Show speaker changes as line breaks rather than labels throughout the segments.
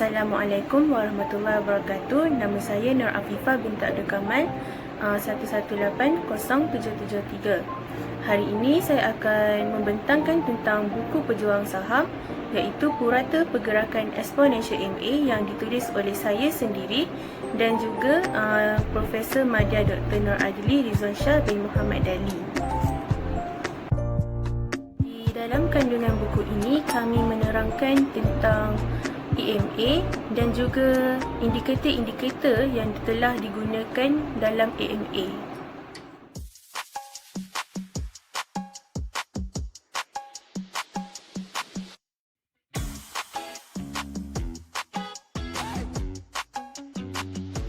Assalamualaikum warahmatullahi wabarakatuh. Nama saya Nur Afifah binti Abdul Kamal, 118073. Hari ini saya akan membentangkan tentang buku Pejuang Saham, iaitu Purata Pergerakan Eksponensial MA yang ditulis oleh saya sendiri dan juga Profesor Madya Dr. Nur Adli Rizwan Shah bin Muhammad Dali. Di dalam kandungan buku ini kami menerangkan tentang EMA dan juga indikator-indikator yang telah digunakan dalam EMA.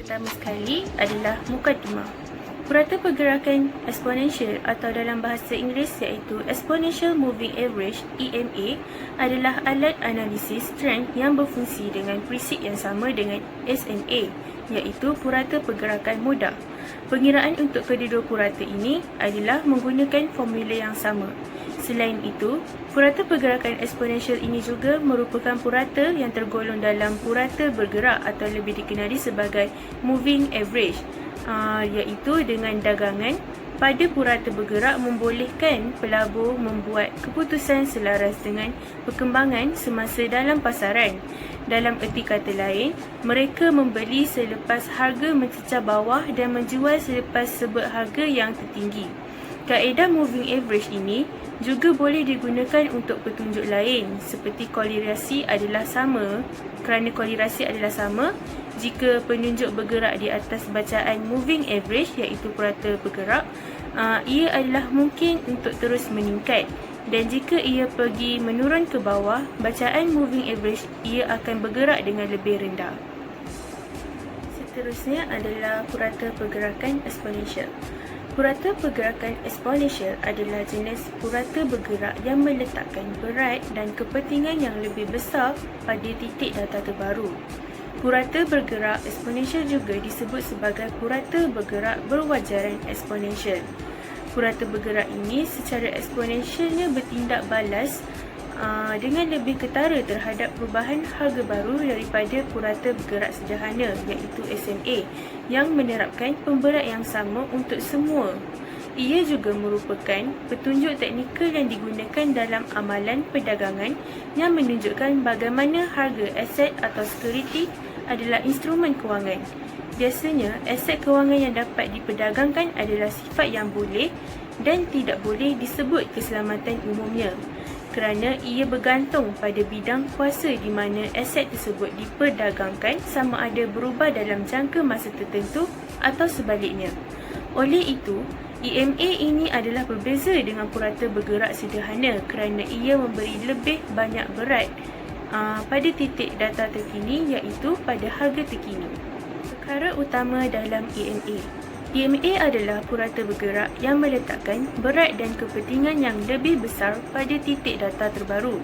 Pertama sekali adalah mukadimah. Purata pergerakan eksponensial atau dalam bahasa Inggeris iaitu Exponential Moving Average (EMA) adalah alat analisis trend yang berfungsi dengan prinsip yang sama dengan SMA, iaitu purata pergerakan mudah. Pengiraan untuk kedua-dua purata ini adalah menggunakan formula yang sama. Selain itu, purata pergerakan eksponensial ini juga merupakan purata yang tergolong dalam purata bergerak atau lebih dikenali sebagai moving average, iaitu dengan dagangan pada purata bergerak membolehkan pelabur membuat keputusan selaras dengan perkembangan semasa dalam pasaran. Dalam erti kata lain, mereka membeli selepas harga mencecah bawah dan menjual selepas sebut harga yang tertinggi. Kaedah moving average ini juga boleh digunakan untuk petunjuk lain seperti korelasi adalah sama kerana korelasi adalah sama jika penunjuk bergerak di atas bacaan moving average iaitu purata bergerak, ia adalah mungkin untuk terus meningkat, dan jika ia pergi menurun ke bawah, bacaan moving average ia akan bergerak dengan lebih rendah. Seterusnya adalah purata pergerakan eksponensial. Purata pergerakan eksponensial adalah jenis purata bergerak yang meletakkan berat dan kepentingan yang lebih besar pada titik data terbaru. Purata bergerak eksponensial juga disebut sebagai purata bergerak berwajaran eksponensial. Purata bergerak ini secara eksponensialnya bertindak balas dengan lebih ketara terhadap perubahan harga baru daripada purata bergerak sederhana iaitu SMA yang menerapkan pemberat yang sama untuk semua. Ia juga merupakan petunjuk teknikal yang digunakan dalam amalan perdagangan yang menunjukkan bagaimana harga aset atau sekuriti adalah instrumen kewangan. Biasanya, aset kewangan yang dapat diperdagangkan adalah sifat yang boleh dan tidak boleh disebut keselamatan umumnya, kerana ia bergantung pada bidang kuasa di mana aset tersebut diperdagangkan sama ada berubah dalam jangka masa tertentu atau sebaliknya. Oleh itu, EMA ini adalah berbeza dengan purata bergerak sederhana kerana ia memberi lebih banyak berat pada titik data terkini iaitu pada harga terkini. Perkara utama dalam EMA. EMA adalah purata bergerak yang meletakkan berat dan kepentingan yang lebih besar pada titik data terbaru.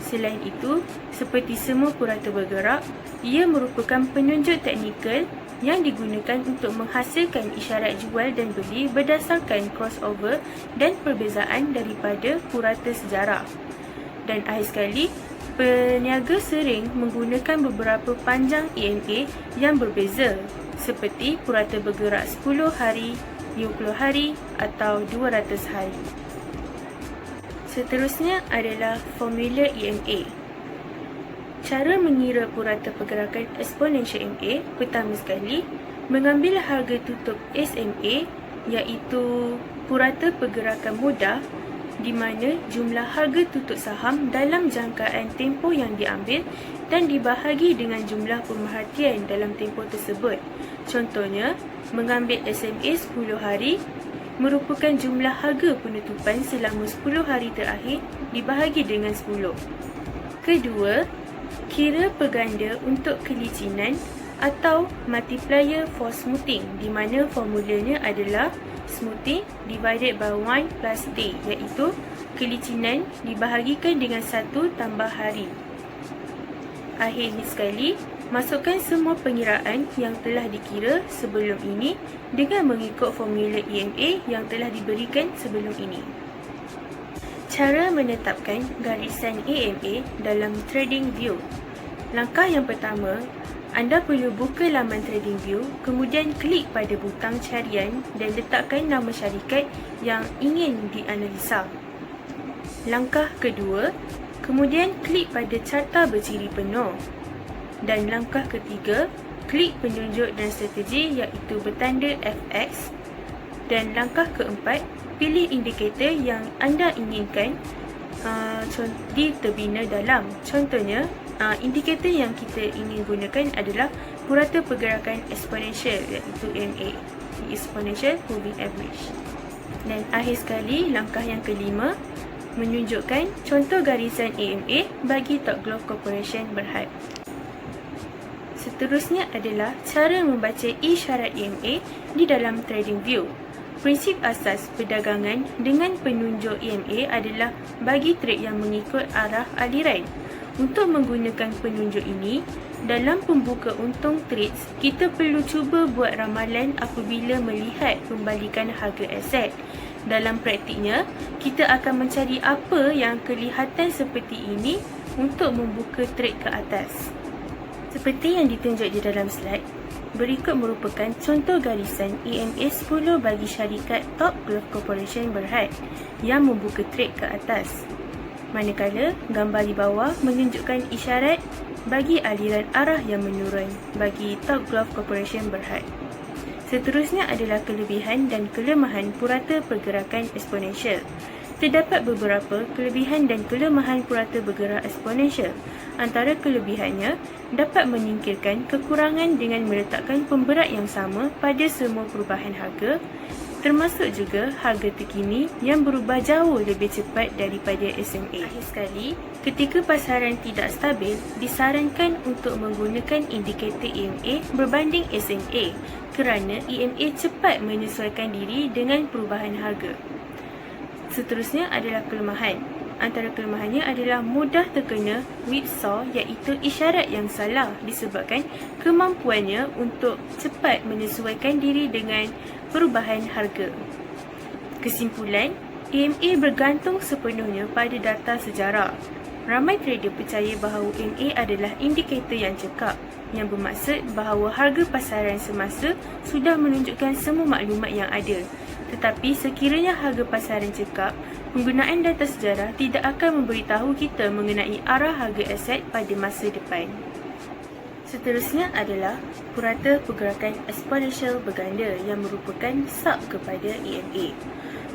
Selain itu, seperti semua purata bergerak, ia merupakan penunjuk teknikal yang digunakan untuk menghasilkan isyarat jual dan beli berdasarkan crossover dan perbezaan daripada purata sejarah. Dan akhir sekali, peniaga sering menggunakan beberapa panjang EMA yang berbeza seperti purata bergerak 10 hari, 50 hari atau 200 hari. Seterusnya adalah formula EMA. Cara mengira purata pergerakan eksponensial MA, pertama sekali, mengambil harga tutup SMA iaitu purata pergerakan mudah di mana jumlah harga tutup saham dalam jangkaan tempoh yang diambil dan dibahagi dengan jumlah pemerhatian dalam tempoh tersebut. Contohnya, mengambil SMA 10 hari merupakan jumlah harga penutupan selama 10 hari terakhir dibahagi dengan 10. Kedua, kira perganda untuk kelicinan atau multiplier for smoothing di mana formulanya adalah smoothing divided by 1 plus day, iaitu kelicinan dibahagikan dengan 1 tambah hari. Akhir sekali, masukkan semua pengiraan yang telah dikira sebelum ini dengan mengikut formula EMA yang telah diberikan sebelum ini. Cara menetapkan garisan EMA dalam TradingView. Langkah yang pertama, anda perlu buka laman TradingView, kemudian klik pada butang carian dan letakkan nama syarikat yang ingin dianalisa. Langkah kedua, kemudian klik pada carta berciri penuh. Dan langkah ketiga, klik penunjuk dan strategi iaitu bertanda FX. Dan langkah keempat, pilih indikator yang anda inginkan di terbina dalam. Contohnya, indikator yang kita ingin gunakan adalah purata pergerakan eksponensial iaitu EMA, Exponential Moving Average. Dan akhir sekali, langkah yang kelima menunjukkan contoh garisan EMA bagi Top Glove Corporation Berhad. Seterusnya adalah cara membaca isyarat EMA di dalam TradingView. Prinsip asas perdagangan dengan penunjuk EMA adalah bagi trade yang mengikut arah aliran. Untuk menggunakan penunjuk ini, dalam pembuka untung trades, kita perlu cuba buat ramalan apabila melihat pembalikan harga aset. Dalam praktiknya, kita akan mencari apa yang kelihatan seperti ini untuk membuka trade ke atas. Seperti yang ditunjuk di dalam slide, berikut merupakan contoh garisan EMA 10 bagi syarikat Top Glove Corporation Berhad yang membuka trade ke atas. Manakala gambar di bawah menunjukkan isyarat bagi aliran arah yang menurun bagi Top Glove Corporation Berhad. Seterusnya adalah kelebihan dan kelemahan purata pergerakan eksponensial. Terdapat beberapa kelebihan dan kelemahan purata bergerak eksponensial. Antara kelebihannya dapat menyingkirkan kekurangan dengan meletakkan pemberat yang sama pada semua perubahan harga, termasuk juga harga terkini yang berubah jauh lebih cepat daripada SMA. Akhir sekali, ketika pasaran tidak stabil, disarankan untuk menggunakan indikator EMA berbanding SMA kerana EMA cepat menyesuaikan diri dengan perubahan harga. Seterusnya adalah kelemahan. Antara kelemahannya adalah mudah terkena whipsaw iaitu isyarat yang salah disebabkan kemampuannya untuk cepat menyesuaikan diri dengan perubahan harga. Kesimpulan, EMA bergantung sepenuhnya pada data sejarah. Ramai trader percaya bahawa EMA adalah indikator yang cekap, yang bermaksud bahawa harga pasaran semasa sudah menunjukkan semua maklumat yang ada. Tetapi sekiranya harga pasaran cekap, penggunaan data sejarah tidak akan memberitahu kita mengenai arah harga aset pada masa depan. Seterusnya adalah purata pergerakan eksponensial berganda yang merupakan sub kepada EMA.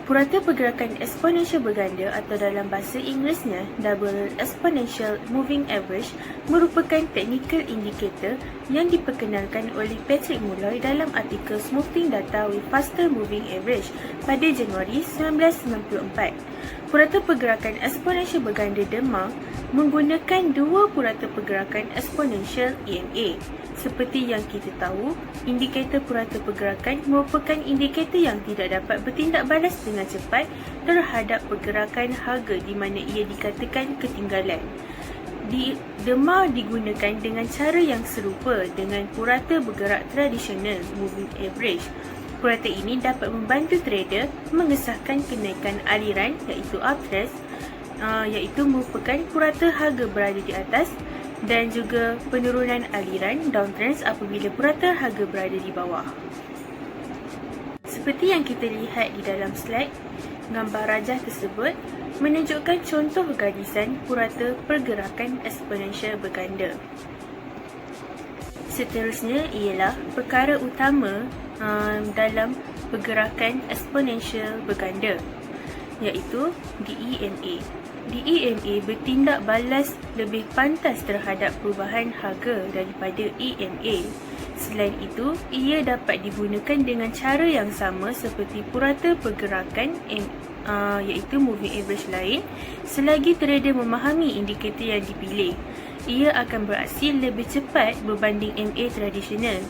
Purata pergerakan eksponensial berganda atau dalam bahasa Inggerisnya Double Exponential Moving Average merupakan technical indicator yang diperkenalkan oleh Patrick Molloy dalam artikel Smoothing Data with Faster Moving Average pada Januari 1994. Purata pergerakan eksponensial berganda Demar menggunakan dua purata pergerakan eksponensial EMA. Seperti yang kita tahu, indikator purata pergerakan merupakan indikator yang tidak dapat bertindak balas dengan cepat terhadap pergerakan harga di mana ia dikatakan ketinggalan. Demar digunakan dengan cara yang serupa dengan purata bergerak tradisional moving average. Purata ini dapat membantu trader mengesahkan kenaikan aliran iaitu uptrend, iaitu merupakan purata harga berada di atas, dan juga penurunan aliran downtrend apabila purata harga berada di bawah. Seperti yang kita lihat di dalam slide, gambar rajah tersebut menunjukkan contoh garisan purata pergerakan eksponensial berganda. Seterusnya ialah perkara utama dalam pergerakan eksponensial berganda, iaitu DEMA. DEMA bertindak balas lebih pantas terhadap perubahan harga daripada EMA. Selain itu, ia dapat digunakan dengan cara yang sama seperti purata pergerakan iaitu moving average lain selagi trader memahami indikator yang dipilih. Ia akan beraksi lebih cepat berbanding MA tradisional.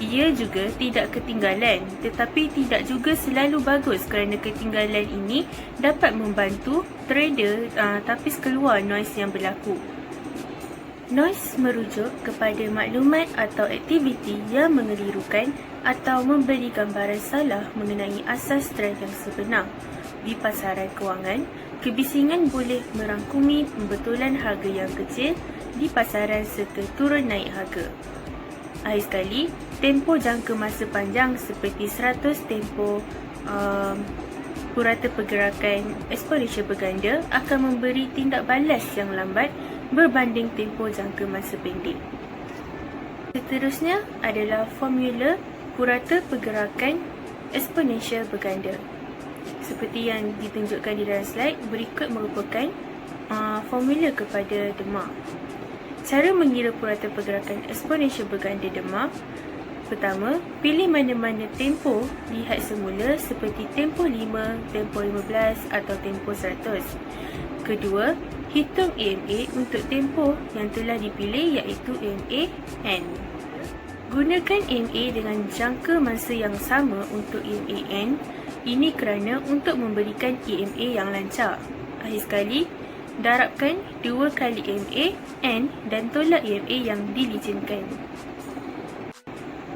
Ia juga tidak ketinggalan, tetapi tidak juga selalu bagus kerana ketinggalan ini dapat membantu trader tapis keluar noise yang berlaku. Noise merujuk kepada maklumat atau aktiviti yang mengelirukan atau memberi gambaran salah mengenai asas trend yang sebenar. Di pasaran kewangan, kebisingan boleh merangkumi pembetulan harga yang kecil di pasaran serta turun naik harga. Akhir sekali, tempoh jangka masa panjang seperti 100 tempoh purata pergerakan eksponensial berganda akan memberi tindak balas yang lambat berbanding tempoh jangka masa pendek. Seterusnya adalah formula purata pergerakan eksponensial berganda. Seperti yang ditunjukkan di dalam slide, berikut merupakan formula kepada dema. Cara mengira purata pergerakan eksponensial berganda dema. Pertama, pilih mana-mana tempoh lihat semula seperti tempoh 5, tempoh 15 atau tempoh 100. Kedua, hitung EMA untuk tempoh yang telah dipilih iaitu EMA N. Gunakan EMA dengan jangka masa yang sama untuk EMA N. Ini kerana untuk memberikan EMA yang lancar. Akhir sekali, darabkan 2 kali EMA N dan tolak EMA yang dilicinkan.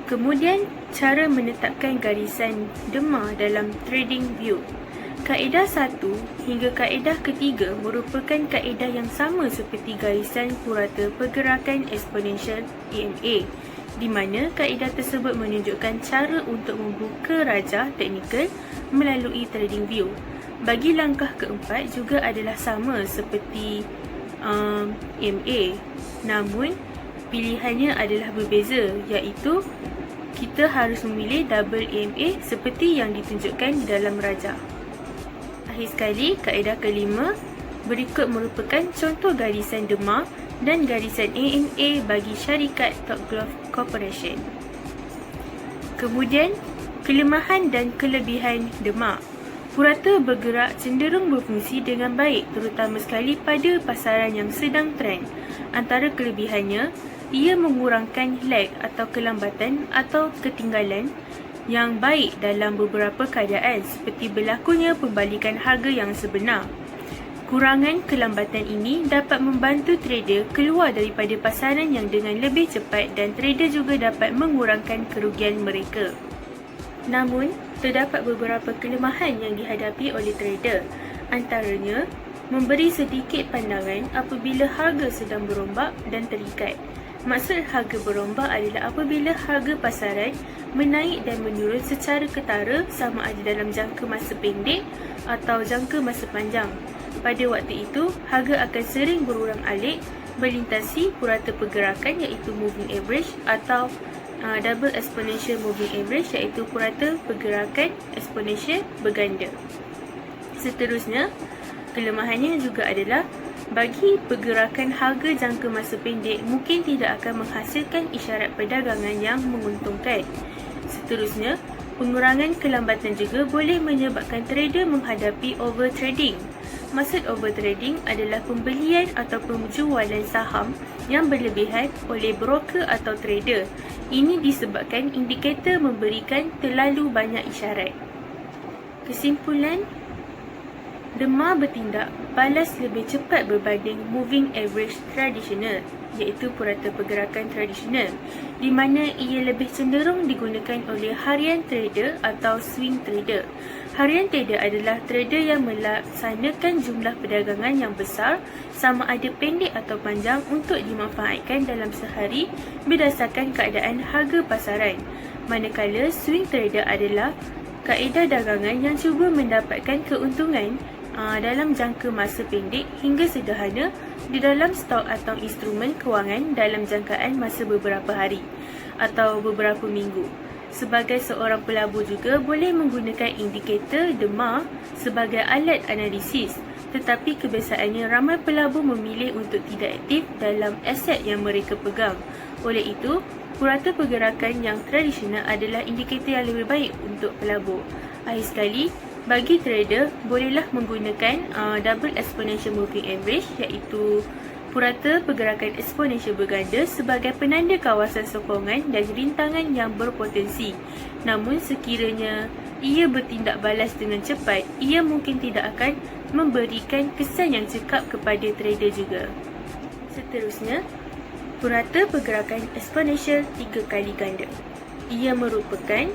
Kemudian, cara menetapkan garisan dema dalam trading view. Kaedah 1 hingga kaedah ketiga merupakan kaedah yang sama seperti garisan purata pergerakan eksponensial EMA, di mana kaedah tersebut menunjukkan cara untuk membuka rajah teknikal melalui trading view. Bagi langkah keempat juga adalah sama seperti EMA, namun pilihannya adalah berbeza, iaitu kita harus memilih double EMA seperti yang ditunjukkan di dalam rajah. Akhir sekali, kaedah kelima berikut merupakan contoh garisan dema dan garisan EMA bagi syarikat Top Glove Corporation. Kemudian, kelemahan dan kelebihan dema. Purata bergerak cenderung berfungsi dengan baik, terutama sekali pada pasaran yang sedang trend. Antara kelebihannya, ia mengurangkan lag atau kelambatan atau ketinggalan yang baik dalam beberapa keadaan seperti berlakunya pembalikan harga yang sebenar. Kurangan kelambatan ini dapat membantu trader keluar daripada pasaran yang dengan lebih cepat dan trader juga dapat mengurangkan kerugian mereka. Namun, terdapat beberapa kelemahan yang dihadapi oleh trader. Antaranya, memberi sedikit pandangan apabila harga sedang berombak dan terikat. Maksud harga berombak adalah apabila harga pasaran menaik dan menurun secara ketara sama ada dalam jangka masa pendek atau jangka masa panjang. Pada waktu itu, harga akan sering berulang-alik melintasi purata pergerakan iaitu moving average atau double exponential moving average iaitu purata pergerakan eksponensial berganda. Seterusnya, kelemahannya juga adalah bagi pergerakan harga jangka masa pendek mungkin tidak akan menghasilkan isyarat perdagangan yang menguntungkan. Seterusnya, pengurangan kelambatan juga boleh menyebabkan trader menghadapi overtrading. Maksud overtrading adalah pembelian atau penjualan saham yang berlebihan oleh broker atau trader. Ini disebabkan indikator memberikan terlalu banyak isyarat. Kesimpulan, dema bertindak balas lebih cepat berbanding moving average tradisional, iaitu purata pergerakan tradisional, di mana ia lebih cenderung digunakan oleh harian trader atau swing trader. Harian trader adalah trader yang melaksanakan jumlah perdagangan yang besar sama ada pendek atau panjang untuk dimanfaatkan dalam sehari berdasarkan keadaan harga pasaran. Manakala swing trader adalah kaedah dagangan yang cuba mendapatkan keuntungan dalam jangka masa pendek hingga sederhana di dalam stok atau instrumen kewangan dalam jangkaan masa beberapa hari atau beberapa minggu. Sebagai seorang pelabur juga boleh menggunakan indikator dema sebagai alat analisis, tetapi kebiasaannya ramai pelabur memilih untuk tidak aktif dalam aset yang mereka pegang. Oleh itu, purata pergerakan yang tradisional adalah indikator yang lebih baik untuk pelabur. Akhir sekali, bagi trader, bolehlah menggunakan double exponential moving average iaitu purata pergerakan eksponensial berganda sebagai penanda kawasan sokongan dan rintangan yang berpotensi. Namun sekiranya ia bertindak balas dengan cepat, ia mungkin tidak akan memberikan kesan yang cekap kepada trader juga. Seterusnya, purata pergerakan eksponensial 3 kali ganda. Ia merupakan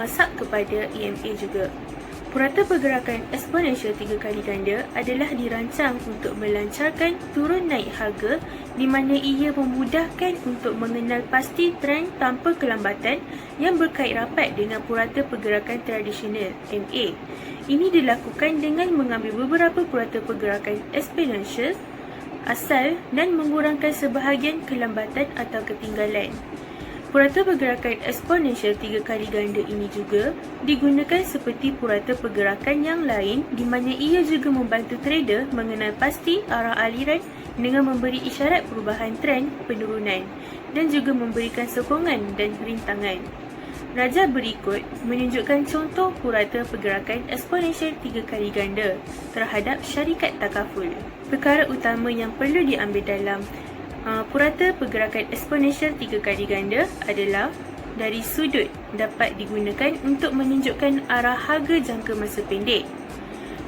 sub kepada EMA juga. Purata pergerakan eksponensial 3 kali ganda adalah dirancang untuk melancarkan turun naik harga di mana ia memudahkan untuk mengenal pasti trend tanpa kelambatan yang berkait rapat dengan purata pergerakan tradisional MA. Ini dilakukan dengan mengambil beberapa purata pergerakan eksponensial asal dan mengurangkan sebahagian kelambatan atau ketinggalan. Purata pergerakan eksponensial 3 kali ganda ini juga digunakan seperti purata pergerakan yang lain di mana ia juga membantu trader mengenal pasti arah aliran dengan memberi isyarat perubahan trend penurunan dan juga memberikan sokongan dan rintangan. Raja berikut menunjukkan contoh purata pergerakan eksponensial 3 kali ganda terhadap syarikat takaful. Perkara utama yang perlu diambil dalam purata pergerakan eksponensial 3 kali ganda adalah dari sudut dapat digunakan untuk menunjukkan arah harga jangka masa pendek.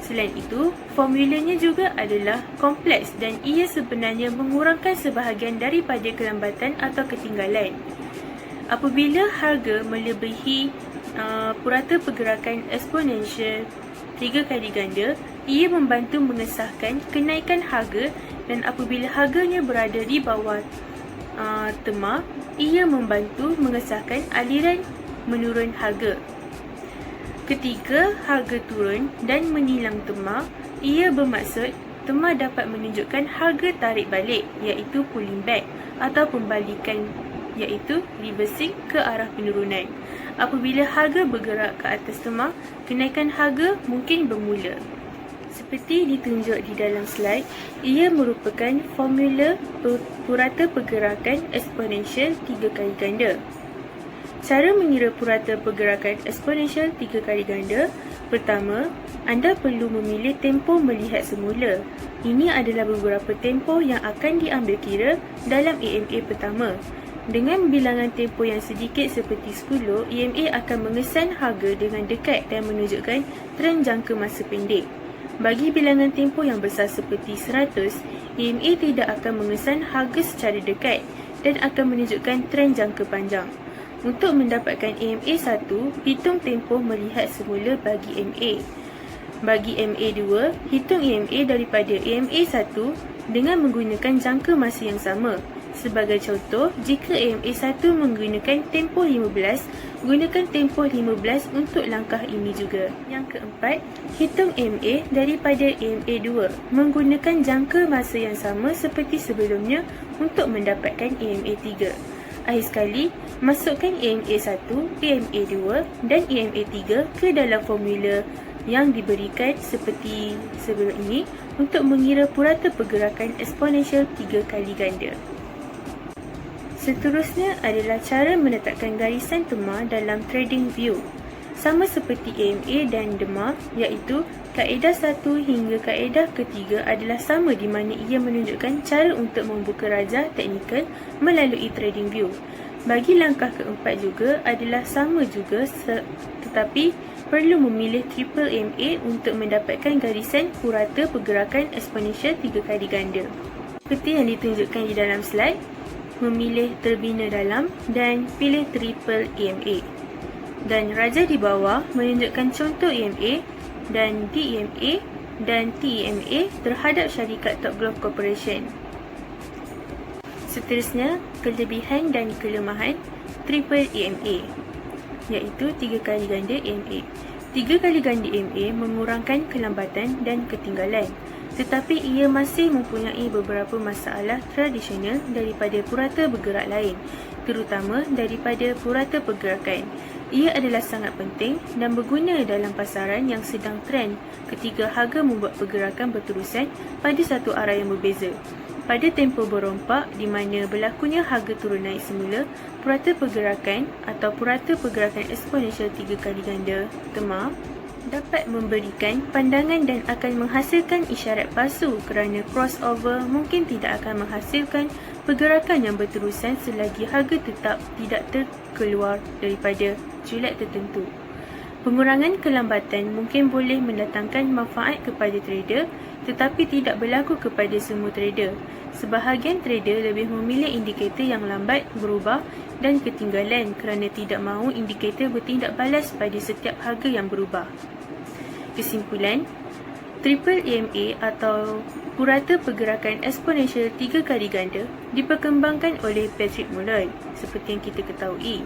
Selain itu, formulanya juga adalah kompleks dan ia sebenarnya mengurangkan sebahagian daripada kelambatan atau ketinggalan. Apabila harga melebihi purata pergerakan eksponensial 3 kali ganda, ia membantu mengesahkan kenaikan harga dan apabila harganya berada di bawah tema, ia membantu mengesahkan aliran menurun harga. Ketika harga turun dan menilang tema, ia bermaksud tema dapat menunjukkan harga tarik balik iaitu pulling back atau pembalikan iaitu reversing ke arah penurunan. Apabila harga bergerak ke atas tema, kenaikan harga mungkin bermula. Seperti ditunjuk di dalam slide, ia merupakan formula purata pergerakan eksponensial 3 kali ganda. Cara mengira purata pergerakan eksponensial 3 kali ganda. Pertama, anda perlu memilih tempoh melihat semula. Ini adalah beberapa tempoh yang akan diambil kira dalam EMA pertama. Dengan bilangan tempoh yang sedikit seperti 10, EMA akan mengesan harga dengan dekat dan menunjukkan trend jangka masa pendek. Bagi bilangan tempoh yang besar seperti 100, EMA tidak akan mengesan harga secara dekat dan akan menunjukkan trend jangka panjang. Untuk mendapatkan EMA 1, hitung tempoh melihat semula bagi MA. Bagi MA2, hitung EMA daripada EMA 1 dengan menggunakan jangka masa yang sama. Sebagai contoh, jika EMA1 menggunakan tempoh 15, gunakan tempoh 15 untuk langkah ini juga. Yang keempat, hitung EMA daripada EMA2 menggunakan jangka masa yang sama seperti sebelumnya untuk mendapatkan EMA3. Akhir sekali, masukkan EMA1, EMA2 dan EMA3 ke dalam formula yang diberikan seperti sebelum ini untuk mengira purata pergerakan eksponensial 3 kali ganda. Seterusnya adalah cara menetapkan garisan tema dalam trading view. Sama seperti EMA dan DEMA, iaitu kaedah 1 hingga kaedah ketiga adalah sama di mana ia menunjukkan cara untuk membuka raja teknikal melalui trading view. Bagi langkah keempat juga adalah sama juga tetapi perlu memilih triple MA untuk mendapatkan garisan purata pergerakan eksponensial 3 kali ganda. Seperti yang ditunjukkan di dalam slide, memilih terbina dalam dan pilih triple EMA. Dan raja di bawah menunjukkan contoh EMA dan DEMA dan TEMA terhadap syarikat Top Glove Corporation. Seterusnya, kelebihan dan kelemahan triple EMA, iaitu 3 kali ganda EMA. 3 kali ganda EMA mengurangkan kelambatan dan ketinggalan, tetapi ia masih mempunyai beberapa masalah tradisional daripada purata bergerak lain, terutama daripada purata pergerakan. Ia adalah sangat penting dan berguna dalam pasaran yang sedang trend ketika harga membuat pergerakan berterusan pada satu arah yang berbeza. Pada tempoh berompak di mana berlakunya harga turun naik semula, purata pergerakan atau purata pergerakan eksponensial 3 kali ganda TEMA dapat memberikan pandangan dan akan menghasilkan isyarat palsu kerana crossover mungkin tidak akan menghasilkan pergerakan yang berterusan selagi harga tetap tidak terkeluar daripada julat tertentu. Pengurangan kelambatan mungkin boleh mendatangkan manfaat kepada trader tetapi tidak berlaku kepada semua trader. Sebahagian trader lebih memilih indikator yang lambat berubah dan ketinggalan kerana tidak mahu indikator bertindak balas pada setiap harga yang berubah. Kesimpulan, Triple EMA atau purata pergerakan eksponensial 3 kali ganda diperkembangkan oleh Patrick Molloy seperti yang kita ketahui.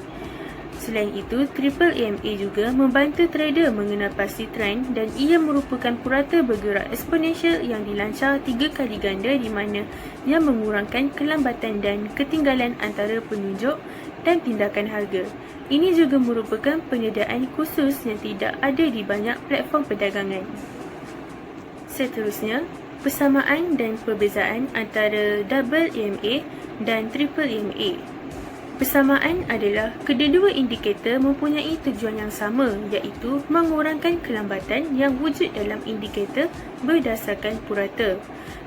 Selain itu, Triple EMA juga membantu trader mengenal pasti trend dan ia merupakan purata bergerak eksponensial yang dilancar 3 kali ganda di mana ia mengurangkan kelambatan dan ketinggalan antara penunjuk dan tindakan harga. Ini juga merupakan penyediaan khusus yang tidak ada di banyak platform perdagangan. Seterusnya, persamaan dan perbezaan antara Double EMA dan Triple EMA. Persamaan adalah kedua-dua indikator mempunyai tujuan yang sama, iaitu mengurangkan kelambatan yang wujud dalam indikator berdasarkan purata.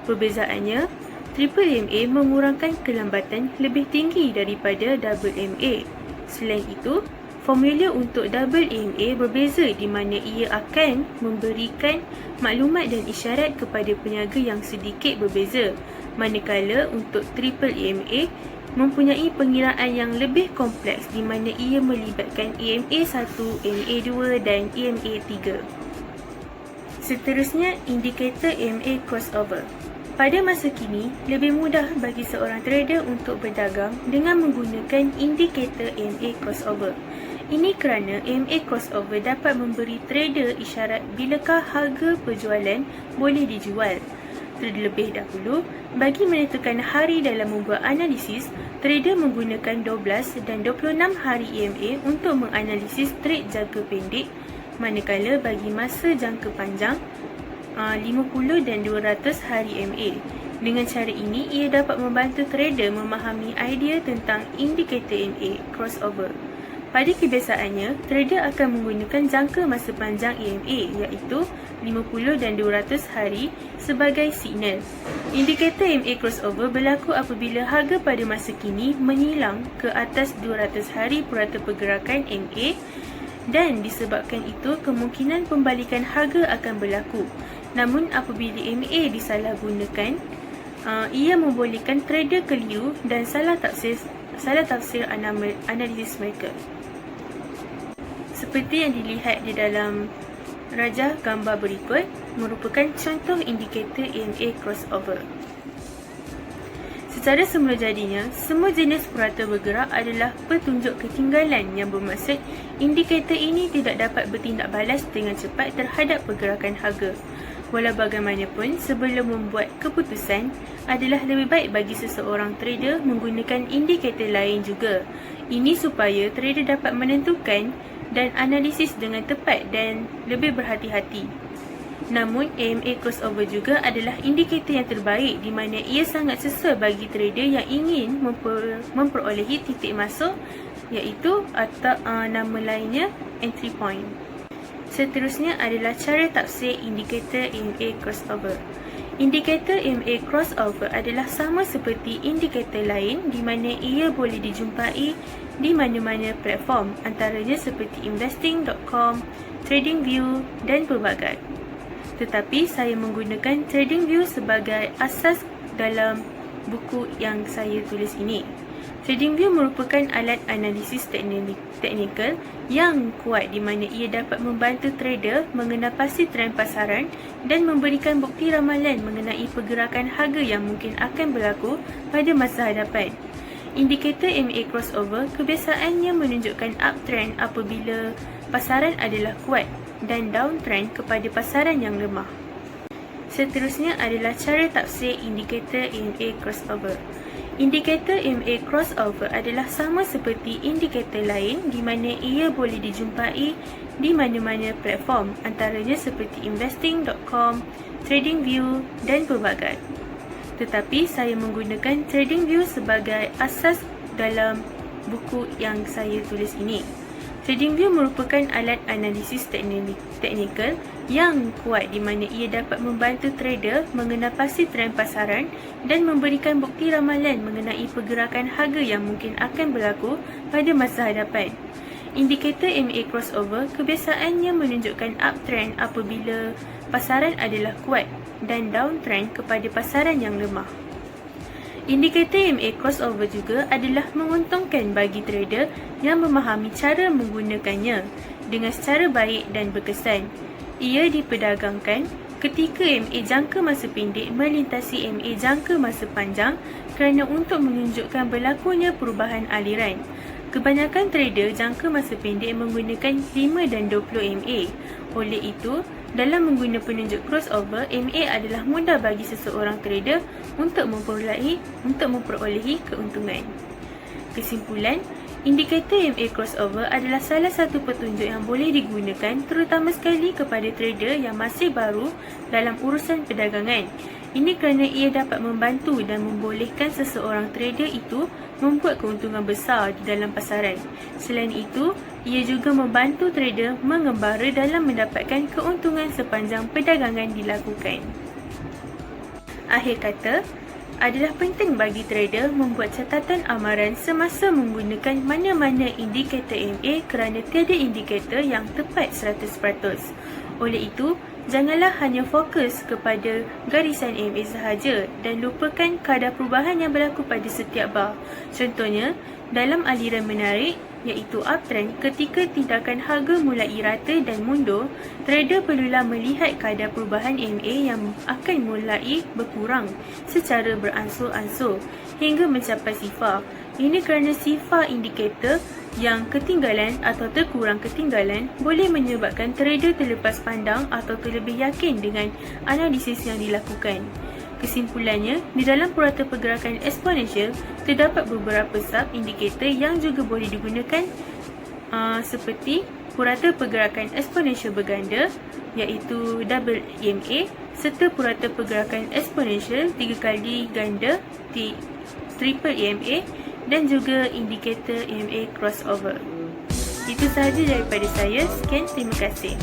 Perbezaannya, Triple EMA mengurangkan kelambatan lebih tinggi daripada Double EMA. Selain itu, formula untuk Double EMA berbeza di mana ia akan memberikan maklumat dan isyarat kepada peniaga yang sedikit berbeza, manakala untuk Triple EMA mempunyai pengiraan yang lebih kompleks di mana ia melibatkan EMA 1, EMA 2 dan EMA 3. Seterusnya, indikator EMA crossover. Pada masa kini, lebih mudah bagi seorang trader untuk berdagang dengan menggunakan indikator EMA crossover. Ini kerana EMA crossover dapat memberi trader isyarat bilakah harga perjualan boleh dijual. Terlebih dahulu, bagi menentukan hari dalam membuat analisis, trader menggunakan 12 dan 26 hari EMA untuk menganalisis trade jangka pendek, manakala bagi masa jangka panjang 50 dan 200 hari EMA. Dengan cara ini, ia dapat membantu trader memahami idea tentang indikator EMA crossover. Pada kebiasaannya, trader akan menggunakan jangka masa panjang EMA iaitu 50 dan 200 hari sebagai signal. Indikator EMA crossover berlaku apabila harga pada masa kini menyilang ke atas 200 hari purata pergerakan EMA dan disebabkan itu kemungkinan pembalikan harga akan berlaku. Namun apabila EMA disalahgunakan, ia membolehkan trader keliru dan salah tafsir analisis mereka. Seperti yang dilihat di dalam rajah gambar berikut, merupakan contoh indikator EMA crossover. Secara semula jadinya, semua jenis purata bergerak adalah petunjuk ketinggalan yang bermaksud indikator ini tidak dapat bertindak balas dengan cepat terhadap pergerakan harga. Walau bagaimanapun, sebelum membuat keputusan, adalah lebih baik bagi seseorang trader menggunakan indikator lain juga. Ini supaya trader dapat menentukan dan analisis dengan tepat dan lebih berhati-hati. Namun, EMA crossover juga adalah indikator yang terbaik di mana ia sangat sesuai bagi trader yang ingin memperolehi titik masuk, iaitu atau nama lainnya entry point. Seterusnya adalah cara tafsir indikator EMA crossover. Indikator EMA crossover adalah sama seperti indikator lain di mana ia boleh dijumpai di mana-mana platform, antaranya seperti investing.com, TradingView dan pelbagai. Tetapi saya menggunakan TradingView sebagai asas dalam buku yang saya tulis ini. TradingView merupakan alat analisis teknikal yang kuat di mana ia dapat membantu trader mengenal pasti trend pasaran dan memberikan bukti ramalan mengenai pergerakan harga yang mungkin akan berlaku pada masa hadapan. Indikator EMA crossover kebiasaannya menunjukkan uptrend apabila pasaran adalah kuat dan downtrend kepada pasaran yang lemah. Seterusnya adalah cara tafsir indikator EMA crossover. Indikator EMA crossover adalah sama seperti indikator lain di mana ia boleh dijumpai di mana-mana platform, antaranya seperti investing.com, TradingView dan pelbagai. Tetapi saya menggunakan TradingView sebagai asas dalam buku yang saya tulis ini. TradingView merupakan alat analisis teknikal yang kuat di mana ia dapat membantu trader mengenal pasti trend pasaran dan memberikan bukti ramalan mengenai pergerakan harga yang mungkin akan berlaku pada masa hadapan. Indikator EMA crossover kebiasaannya menunjukkan uptrend apabila pasaran adalah kuat dan downtrend kepada pasaran yang lemah. Indikator EMA crossover juga adalah menguntungkan bagi trader yang memahami cara menggunakannya dengan secara baik dan berkesan. Ia diperdagangkan ketika MA jangka masa pendek melintasi MA jangka masa panjang kerana untuk menunjukkan berlakunya perubahan aliran. Kebanyakan trader jangka masa pendek menggunakan 5 dan 20 MA. Oleh itu, dalam mengguna penunjuk crossover, MA adalah mudah bagi seseorang trader untuk memperolehi keuntungan. Kesimpulan, indikator MA crossover adalah salah satu petunjuk yang boleh digunakan terutama sekali kepada trader yang masih baru dalam urusan perdagangan. Ini kerana ia dapat membantu dan membolehkan seseorang trader itu membuat keuntungan besar di dalam pasaran. Selain itu, ia juga membantu trader mengembara dalam mendapatkan keuntungan sepanjang perdagangan dilakukan. Akhir kata, adalah penting bagi trader membuat catatan amaran semasa menggunakan mana-mana indikator MA kerana tiada indikator yang tepat 100%. Oleh itu, janganlah hanya fokus kepada garisan MA sahaja dan lupakan kadar perubahan yang berlaku pada setiap bar. Contohnya, dalam aliran menarik iaitu uptrend, ketika tindakan harga mulai rata dan mundur, trader perlulah melihat kadar perubahan MA yang akan mulai berkurang secara beransur-ansur hingga mencapai sifar. Ini kerana sifar indikator yang ketinggalan atau terkurang ketinggalan boleh menyebabkan trader terlepas pandang atau terlebih yakin dengan analisis yang dilakukan. Kesimpulannya, di dalam purata pergerakan eksponensial, terdapat beberapa sub-indikator yang juga boleh digunakan seperti purata pergerakan eksponensial berganda iaitu double EMA serta purata pergerakan eksponensial 3 kali ganda triple EMA dan juga indikator EMA crossover. Itu sahaja daripada saya. Sekian, terima kasih.